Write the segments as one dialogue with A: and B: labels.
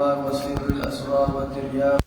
A: وسر الأسرار والترياق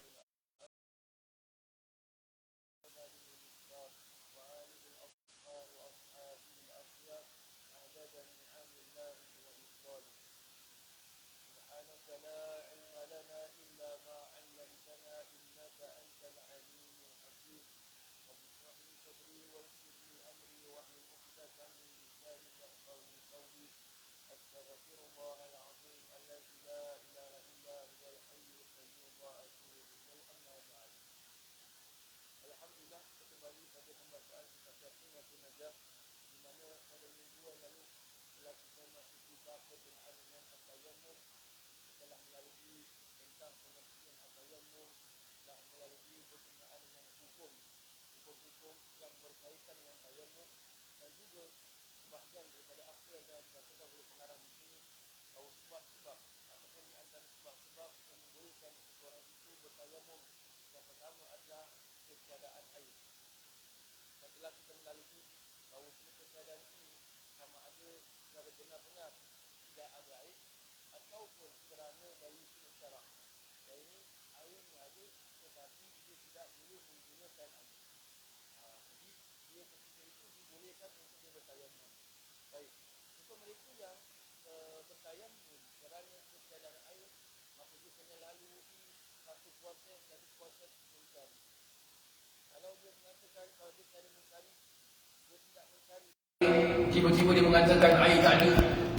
A: tiba-tiba dia mengatakan air tak ada,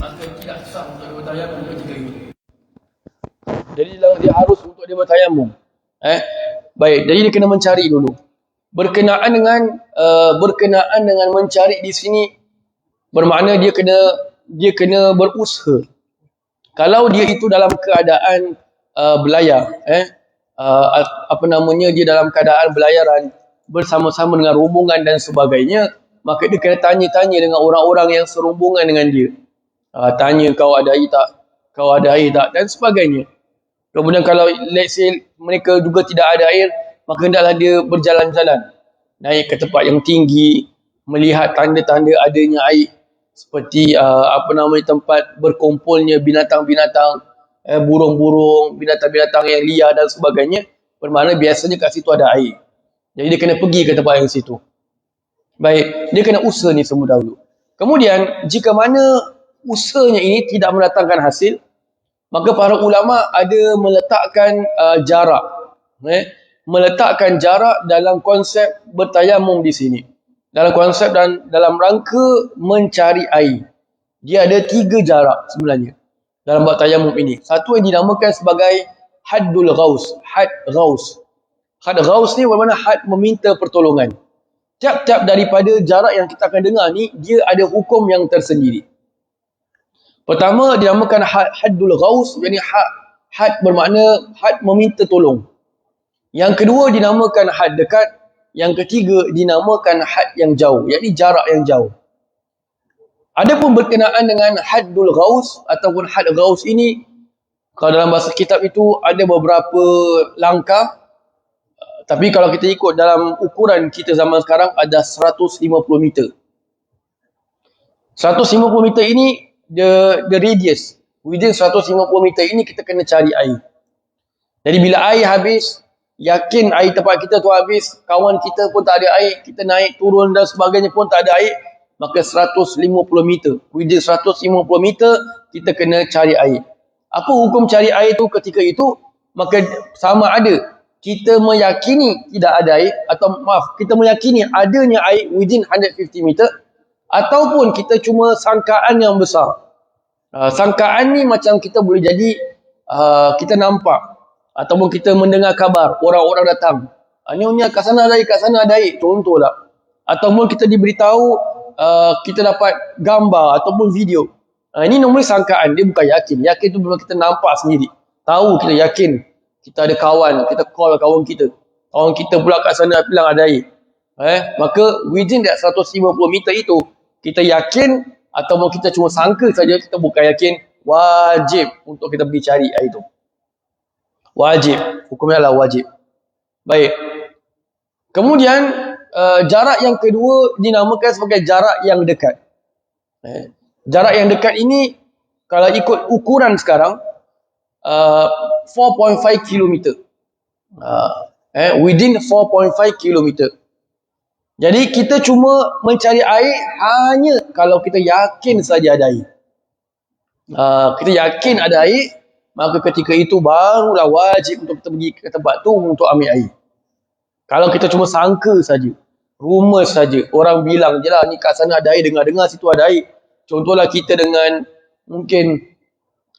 A: maka tidak sah untuk dia bertayamum ketika itu. Jadi dia harus untuk dia bertayamum. Baik, jadi dia kena mencari dulu. Berkenaan dengan mencari di sini bermakna dia kena berusaha. Kalau dia itu dalam keadaan belayar, dia dalam keadaan belayaran bersama-sama dengan rombongan dan sebagainya, maka dia kena tanya-tanya dengan orang-orang yang serombongan dengan dia. Tanya, kau ada air tak? Kau ada air tak? Dan sebagainya. Kemudian kalau let's say mereka juga tidak ada air, maka hendaklah dia berjalan-jalan, naik ke tempat yang tinggi, melihat tanda-tanda adanya air, seperti tempat berkumpulnya binatang-binatang, burung-burung, binatang-binatang yang liar dan sebagainya. Bermakna biasanya kat situ ada air. Jadi dia kena pergi ke tempat yang situ. Baik, dia kena usaha ni semua dahulu. Kemudian, jika mana usahanya ini tidak mendatangkan hasil, maka para ulama ada meletakkan jarak. Meletakkan jarak dalam konsep bertayamum di sini. Dalam konsep dan dalam rangka mencari air. Dia ada 3 jarak sebenarnya dalam bertayamum ini. Satu yang dinamakan sebagai haddul ghaus. Had ghaus. Had ghaus ni bermakna had meminta pertolongan. Tiap-tiap daripada jarak yang kita akan dengar ni, dia ada hukum yang tersendiri. Pertama, dinamakan haddul ghaus, yakni had bermakna had meminta tolong. Yang kedua, dinamakan had dekat. Yang ketiga, dinamakan had yang jauh, yakni jarak yang jauh. Adapun berkenaan dengan haddul ghaus ataupun had ghaus ini, kalau dalam bahasa kitab itu ada beberapa langkah. Tapi kalau kita ikut dalam ukuran kita zaman sekarang, ada 150 meter. 150 meter ini the radius. Within 150 meter ini kita kena cari air. Jadi bila air habis, yakin air tempat kita tu habis, kawan kita pun tak ada air, kita naik turun dan sebagainya pun tak ada air, maka 150 meter. Within 150 meter kita kena cari air. Apa hukum cari air tu ketika itu? Maka sama ada kita meyakini tidak ada air, atau kita meyakini adanya air within 150 meter, ataupun kita cuma sangkaan yang besar. Sangkaan ni macam kita boleh jadi kita nampak ataupun kita mendengar kabar orang-orang datang. Ni kat sana ada air, kat sana ada air, contohlah. Ataupun kita diberitahu kita dapat gambar ataupun video. Ini normally sangkaan, dia bukan yakin. Yakin tu bila kita nampak sendiri. Tahu, kita yakin. Kita ada kawan, kita call kawan kita. Kawan kita pula kat sana bilang ada air. Maka within that 150 meter itu, kita yakin ataupun kita cuma sangka saja, kita bukan yakin, wajib untuk kita pergi cari air itu. Wajib. Hukumnya adalah wajib. Baik. Kemudian, jarak yang kedua dinamakan sebagai jarak yang dekat. Jarak yang dekat ini, kalau ikut ukuran sekarang, 4.5 kilometer. Within 4.5 kilometer. Jadi kita cuma mencari air hanya kalau kita yakin saja ada air. Kita yakin ada air, maka ketika itu barulah wajib untuk kita pergi ke tempat tu untuk ambil air. Kalau kita cuma sangka saja, rumours saja, orang bilang je lah ni kat sana ada air, dengar-dengar situ ada air. Contohlah kita dengan mungkin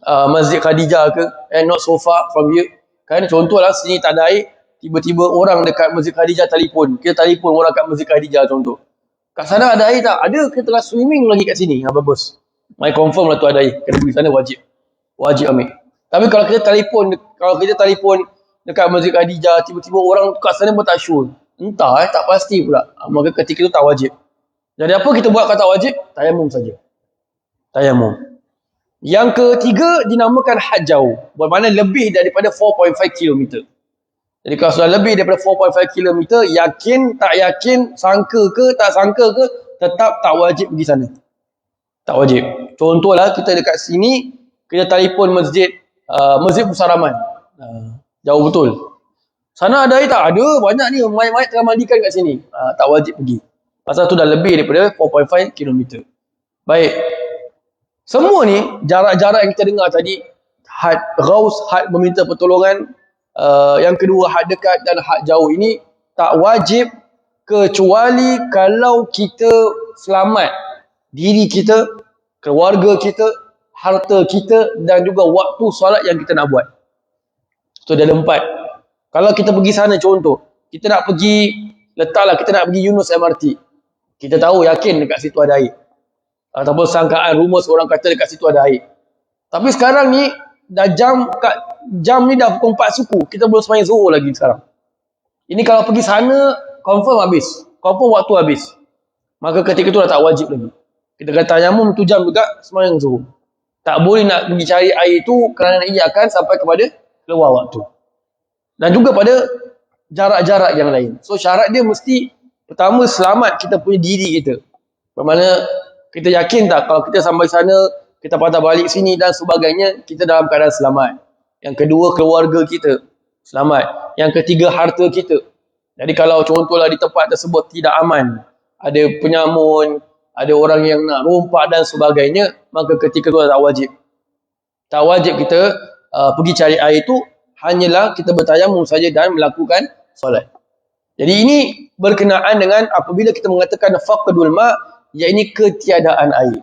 A: Masjid Khadijah ke, not so far from here. Kan contohlah sini tak ada air, tiba-tiba orang dekat Masjid Khadijah telefon. Kita telefon orang kat Masjid Khadijah contoh. Kat sana ada air tak? Ada, kita tengah swimming lagi kat sini. Bagus. My confirm lah tu ada air. Kena pergi sana wajib. Wajib ambil. Tapi kalau kita telefon dekat Masjid Khadijah, tiba-tiba orang kat sana pun tak sure. Entah tak pasti pula. Maka ketika itu tak wajib. Jadi apa kita buat kalau tak wajib? Tayamum saja. Tayamum. Yang ketiga dinamakan had jauh. Bermakna lebih daripada 4.5 km. Jadi kalau sudah lebih daripada 4.5 km, yakin, tak yakin, sangka ke, tak sangka ke, tetap tak wajib pergi sana. Tak wajib. Contohlah kita dekat sini, kita telefon masjid Pusaraman. Jauh betul. Sana ada air tak? Ada, banyak ni. Mayat-mayat tengah mandikan kat sini. Tak wajib pergi. Pasal tu dah lebih daripada 4.5 km. Baik. Semua ni, jarak-jarak yang kita dengar tadi, had ghaus, had meminta pertolongan, yang kedua had dekat dan had jauh ini, tak wajib kecuali kalau kita selamat diri kita, keluarga kita, harta kita dan juga waktu solat yang kita nak buat. So, ada 4. Kalau kita pergi sana contoh, kita nak pergi, letaklah kita nak pergi Eunos MRT. Kita tahu yakin dekat situ ada air. Ataupun sangkaan rumus orang kata dekat situ ada air. Tapi sekarang ni dah jam ni dah pukul 4 suku. Kita belum sembahyang zuhur lagi sekarang. Ini kalau pergi sana confirm habis. Confirm waktu habis. Maka ketika itu dah tak wajib lagi. Kita kata tayamum 1 jam juga sembahyang zuhur. Tak boleh nak pergi cari air itu kerana ia akan sampai kepada keluar waktu. Dan juga pada jarak-jarak yang lain. So syarat dia mesti pertama selamat kita punya diri kita. Bermakna kita yakin tak kalau kita sampai sana, kita patah balik sini dan sebagainya, kita dalam keadaan selamat. Yang kedua, keluarga kita selamat. Yang ketiga, harta kita. Jadi kalau contohlah di tempat tersebut tidak aman, ada penyamun, ada orang yang nak rompak dan sebagainya, maka ketika itu tak wajib. Tak wajib kita pergi cari air itu, hanyalah kita bertayamum saja dan melakukan solat. Jadi ini berkenaan dengan apabila kita mengatakan faqdul ma', iaitu ketiadaan air.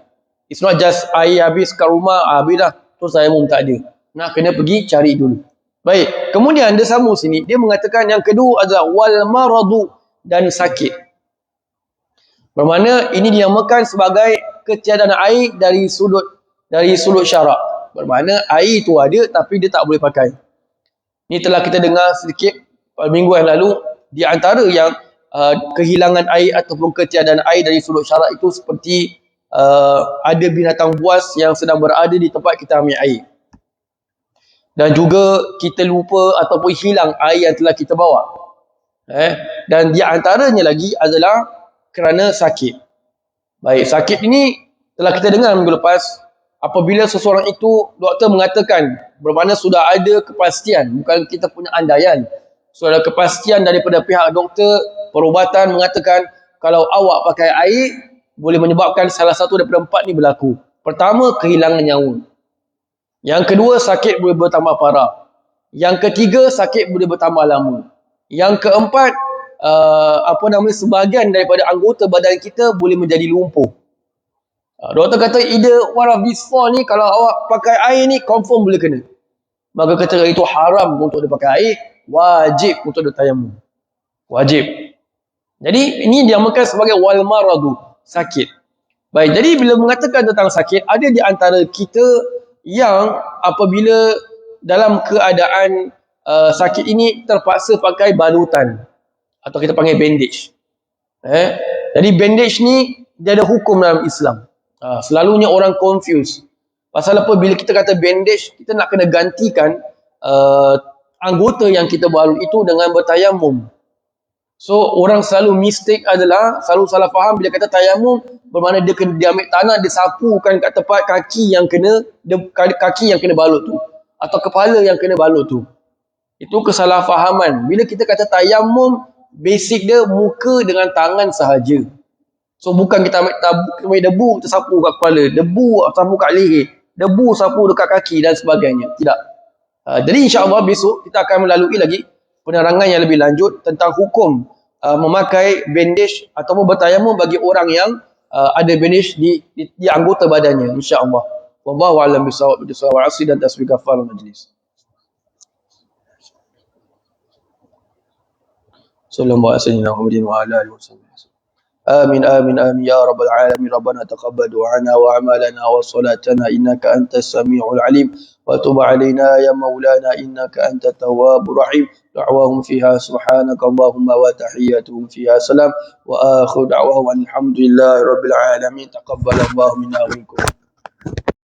A: It's not just air habis kat rumah, habis dah, terus tayamum tak ada. Nak kena pergi cari dulu. Baik, kemudian dia sambung sini, dia mengatakan yang kedua adalah wal maradu, dan sakit. Bermakna ini dinamakan sebagai ketiadaan air dari sudut syarak. Bermakna air itu ada tapi dia tak boleh pakai. Ini telah kita dengar sedikit pada minggu yang lalu, di antara yang kehilangan air ataupun ketiadaan air dari sudut syarak itu seperti ada binatang buas yang sedang berada di tempat kita ambil air. Dan juga kita lupa ataupun hilang air yang telah kita bawa. Dan di antaranya lagi adalah kerana sakit. Baik, sakit ini telah kita dengar minggu lepas. Apabila seseorang itu, doktor mengatakan, bermakna sudah ada kepastian, bukan kita punya andaian. Sudah ada kepastian daripada pihak doktor, perubatan mengatakan kalau awak pakai air boleh menyebabkan salah satu daripada 4 ni berlaku. Pertama, kehilangan nyawa. Yang kedua, sakit boleh bertambah parah. Yang ketiga, sakit boleh bertambah lama. Yang keempat, sebahagian daripada anggota badan kita boleh menjadi lumpuh. Doktor kata either one of these 4 ni, kalau awak pakai air ni confirm boleh kena. Maka ketika itu haram untuk dia pakai air, wajib untuk dia tayamum. Wajib. Jadi ini dinamakan sebagai wal maradu, sakit. Baik, jadi bila mengatakan tentang sakit, ada di antara kita yang apabila dalam keadaan sakit ini terpaksa pakai balutan atau kita panggil bandage. Jadi bandage ni dia ada hukum dalam Islam. Selalunya orang confuse. Pasal apa? Bila kita kata bandage, kita nak kena gantikan anggota yang kita balut itu dengan bertayamum. So orang selalu mistake adalah, selalu salah faham bila kata tayamum, bermakna dia kena dia ambil tanah, dia sapukan kat tempat kaki yang kena balut tu. atau kepala yang kena balut tu. Itu kesalahfahaman. Bila kita kata tayamum, basic dia muka dengan tangan sahaja. So bukan kita ambil debu, kita sapu kat kepala, debu sapu kat leher, debu sapu dekat kaki dan sebagainya. Tidak. Jadi insya-Allah besok kita akan melalui lagi penerangan yang lebih lanjut tentang hukum memakai bandage ataupun bertayamum bagi orang yang ada bandage di anggota badannya, insya-Allah. Wallahu a'lam bissawab. Wa asri dan tasbih kafar majlis. Sallallahu alaihi wa alihi wasallam. آمين آمين آمين يا رب العالمين. ربنا تقبل دعانا وأعمالنا وصلاتنا إنك أنت السميع العليم وتب علينا يا مولانا إنك أنت التواب الرحيم. دعواهم فيها سبحانك اللهم وتحياتهم فيها سلام وآخر دعواهم أن الحمد لله رب العالمين. تقبل الله منا ومنكم.